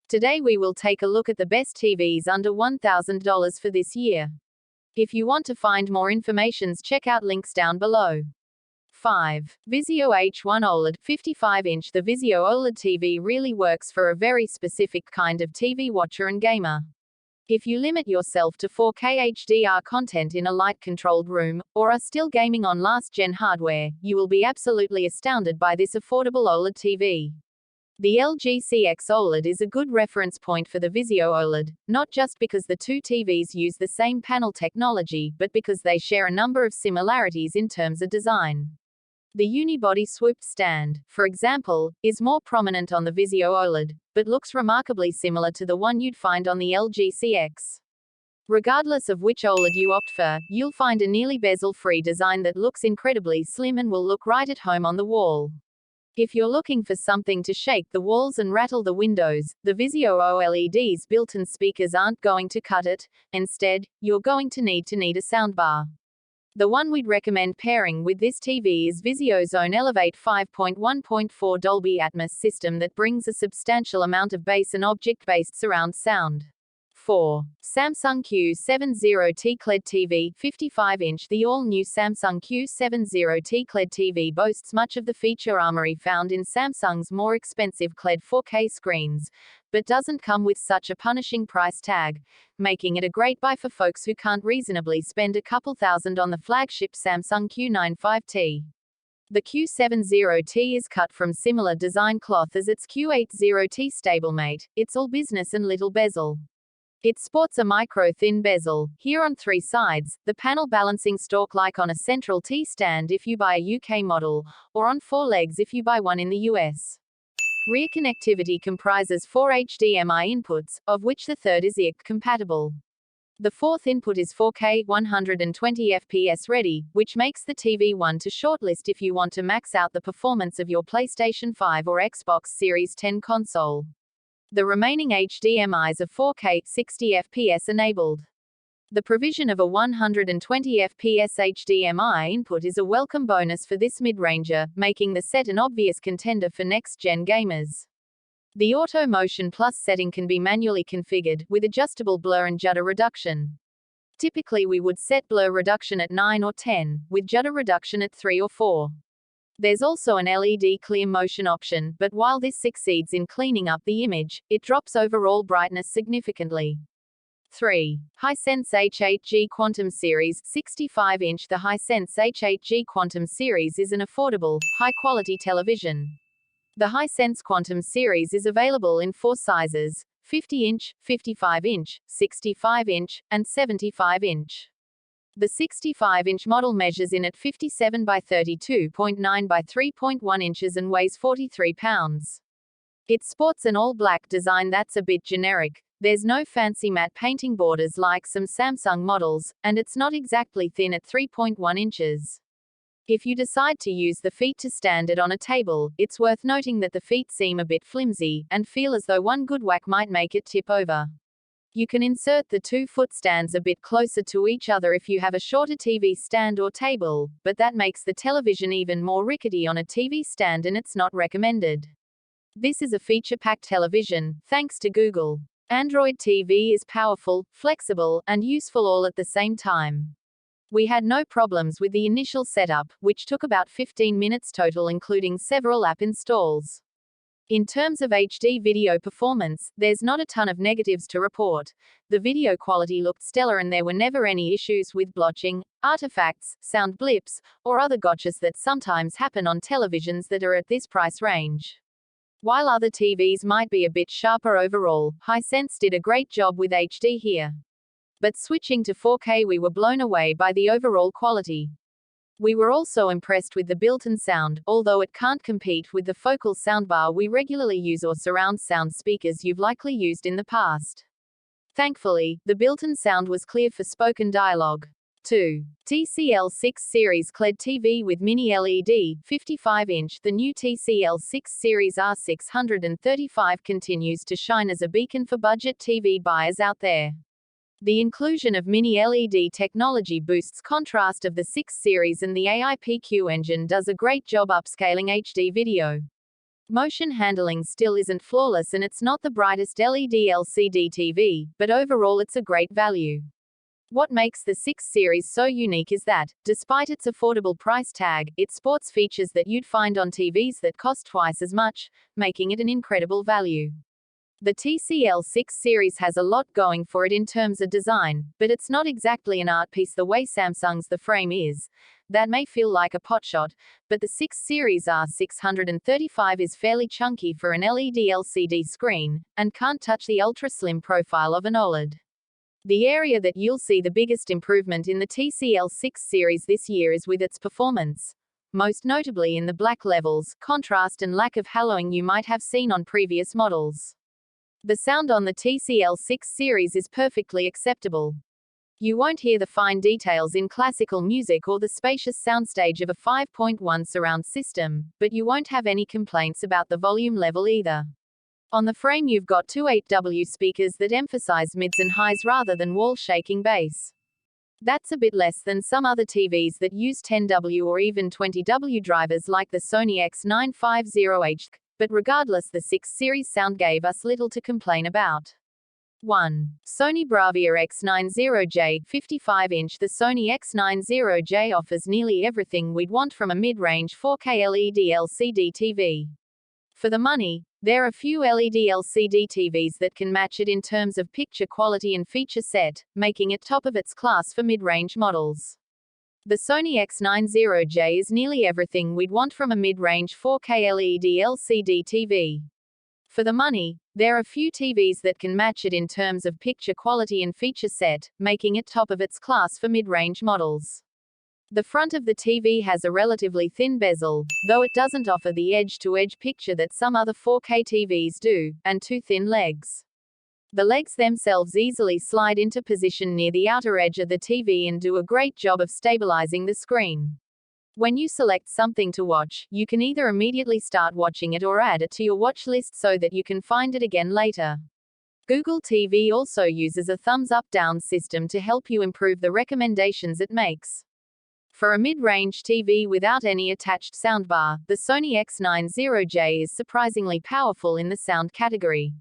Today we will take a look at the best TVs under $1,000 for this year. If you want to find more information, check out links down below. 5. Vizio H1 OLED 55-inch. The Vizio OLED TV really works for a very specific kind of TV watcher and gamer. If you limit yourself to 4K HDR content in a light-controlled room, or are still gaming on last-gen hardware, you will be absolutely astounded by this affordable OLED TV. The LG CX OLED is a good reference point for the Vizio OLED, not just because the two TVs use the same panel technology, but because they share a number of similarities in terms of design. The unibody swooped stand, for example, is more prominent on the Vizio OLED, but looks remarkably similar to the one you'd find on the LG CX. Regardless of which OLED you opt for, you'll find a nearly bezel-free design that looks incredibly slim and will look right at home on the wall. If you're looking for something to shake the walls and rattle the windows, the Vizio OLED's built-in speakers aren't going to cut it. Instead, you're going to need a soundbar. The one we'd recommend pairing with this TV is Vizio's own Elevate 5.1.4 Dolby Atmos system that brings a substantial amount of bass and object-based surround sound. 4. Samsung Q70T QLED TV 55-inch. The all-new Samsung Q70T QLED TV boasts much of the feature armory found in Samsung's more expensive QLED 4K screens, but doesn't come with such a punishing price tag, making it a great buy for folks who can't reasonably spend a couple thousand on the flagship Samsung Q95T. The Q70T is cut from similar design cloth as its Q80T stablemate. It's all business and little bezel. It sports a micro-thin bezel, here on 3 sides, the panel balancing stalk like on a central T-stand if you buy a UK model, or on 4 legs if you buy one in the US. Rear connectivity comprises 4 HDMI inputs, of which the third is IC compatible. The fourth input is 4K 120 FPS ready, which makes the TV one to shortlist if you want to max out the performance of your PlayStation 5 or Xbox Series X console. The remaining HDMIs are 4K 60 FPS enabled. The provision of a 120 FPS HDMI input is a welcome bonus for this mid-ranger, making the set an obvious contender for next-gen gamers. The Auto Motion Plus setting can be manually configured, with adjustable blur and judder reduction. Typically we would set blur reduction at 9 or 10, with judder reduction at 3 or 4. There's also an LED clear motion option, but while this succeeds in cleaning up the image, it drops overall brightness significantly. 3. Hisense H8G Quantum Series 65-inch. The Hisense H8G Quantum Series is an affordable, high-quality television. The Hisense Quantum Series is available in 4 sizes: 50-inch, 55-inch, 65-inch, and 75-inch. The 65-inch model measures in at 57 by 32.9 by 3.1 inches and weighs 43 pounds. It sports an all-black design that's a bit generic. There's no fancy matte painting borders like some Samsung models, and it's not exactly thin at 3.1 inches. If you decide to use the feet to stand it on a table, it's worth noting that the feet seem a bit flimsy, and feel as though one good whack might make it tip over. You can insert the 2-foot stands a bit closer to each other if you have a shorter TV stand or table, but that makes the television even more rickety on a TV stand and it's not recommended. This is a feature-packed television, thanks to Google. Android TV is powerful, flexible, and useful all at the same time. We had no problems with the initial setup, which took about 15 minutes total including several app installs. In terms of HD video performance, there's not a ton of negatives to report. The video quality looked stellar and there were never any issues with blotching, artifacts, sound blips, or other gotchas that sometimes happen on televisions that are at this price range. While other TVs might be a bit sharper overall, Hisense did a great job with HD here. But switching to 4K, we were blown away by the overall quality. We were also impressed with the built-in sound, although it can't compete with the focal soundbar we regularly use or surround sound speakers you've likely used in the past. Thankfully, the built-in sound was clear for spoken dialogue. 2. TCL6 Series QLED TV with Mini LED, 55-inch. The new TCL6 Series R635 continues to shine as a beacon for budget TV buyers out there. The inclusion of Mini LED technology boosts contrast of the 6 series and the AIPQ engine does a great job upscaling HD video. Motion handling still isn't flawless and it's not the brightest LED LCD TV, but overall it's a great value. What makes the 6 series so unique is that, despite its affordable price tag, it sports features that you'd find on TVs that cost twice as much, making it an incredible value. The TCL6 series has a lot going for it in terms of design, but it's not exactly an art piece the way Samsung's The Frame is. That may feel like a potshot, but the 6 series R635 is fairly chunky for an LED LCD screen, and can't touch the ultra-slim profile of an OLED. The area that you'll see the biggest improvement in the TCL6 series this year is with its performance. Most notably in the black levels, contrast and lack of haloing you might have seen on previous models. The sound on the TCL6 series is perfectly acceptable. You won't hear the fine details in classical music or the spacious soundstage of a 5.1 surround system, but you won't have any complaints about the volume level either. On the frame you've got two 8W speakers that emphasize mids and highs rather than wall-shaking bass. That's a bit less than some other TVs that use 10W or even 20W drivers like the Sony X950H, but regardless the 6 series sound gave us little to complain about. 1. Sony Bravia X90J 55-inch. The Sony X90J offers nearly everything we'd want from a mid-range 4K LED LCD TV. For the money, there are few LED LCD TVs that can match it in terms of picture quality and feature set, making it top of its class for mid-range models. The Sony X90J is nearly everything we'd want from a mid-range 4K LED LCD TV. For the money, there are few TVs that can match it in terms of picture quality and feature set, making it top of its class for mid-range models. The front of the TV has a relatively thin bezel, though it doesn't offer the edge-to-edge picture that some other 4K TVs do, and two thin legs. The legs themselves easily slide into position near the outer edge of the TV and do a great job of stabilizing the screen. When you select something to watch, you can either immediately start watching it or add it to your watch list so that you can find it again later. Google TV also uses a thumbs-up-down system to help you improve the recommendations it makes. For a mid-range TV without any attached soundbar, the Sony X90J is surprisingly powerful in the sound category.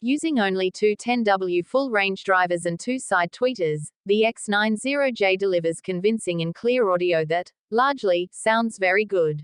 Using only two 10W full-range drivers and two side tweeters, the X90J delivers convincing and clear audio that, largely, sounds very good.